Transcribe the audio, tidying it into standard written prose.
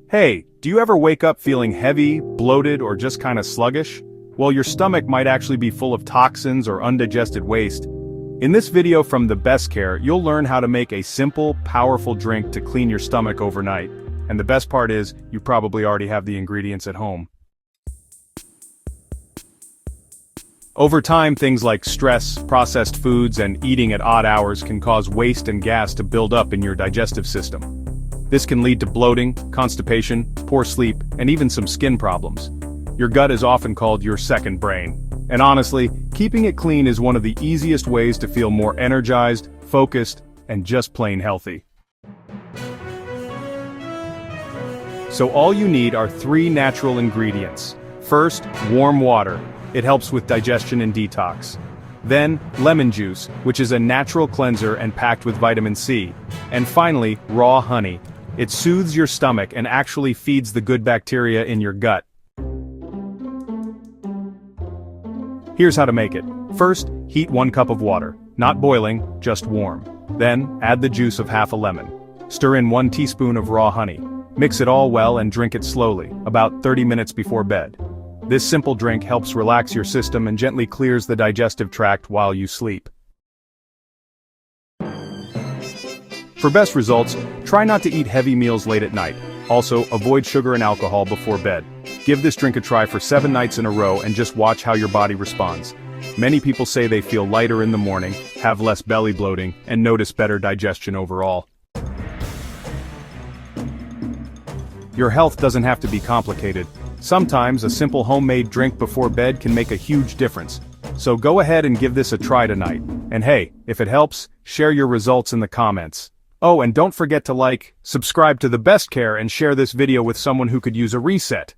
Hey, do you ever wake up feeling heavy, bloated, or just kinda sluggish? Well, your stomach might actually be full of toxins or undigested waste. In this video from The Best Care, you'll learn how to make a simple, powerful drink to clean your stomach overnight. And the best part is, you probably already have the ingredients at home. Over time, things like stress, processed foods, and eating at odd hours can cause waste and gas to build up in your digestive system. This can lead to bloating, constipation, poor sleep, and even some skin problems. Your gut is often called your second brain. And honestly, keeping it clean is one of the easiest ways to feel more energized, focused, and just plain healthy. So all you need are 3 natural ingredients. First, warm water. It helps with digestion and detox. Then, lemon juice, which is a natural cleanser and packed with vitamin C. And finally, raw honey. It soothes your stomach and actually feeds the good bacteria in your gut. Here's how to make it. First, heat 1 cup of water, not boiling, just warm. Then, add the juice of half a lemon. Stir in 1 teaspoon of raw honey. Mix it all well and drink it slowly, about 30 minutes before bed. This simple drink helps relax your system and gently clears the digestive tract while you sleep. For best results, try not to eat heavy meals late at night. Also, avoid sugar and alcohol before bed. Give this drink a try for 7 nights in a row and just watch how your body responds. Many people say they feel lighter in the morning, have less belly bloating, and notice better digestion overall. Your health doesn't have to be complicated. Sometimes a simple homemade drink before bed can make a huge difference. So go ahead and give this a try tonight. And hey, if it helps, share your results in the comments. Oh, and don't forget to like, subscribe to The Best Care and share this video with someone who could use a reset.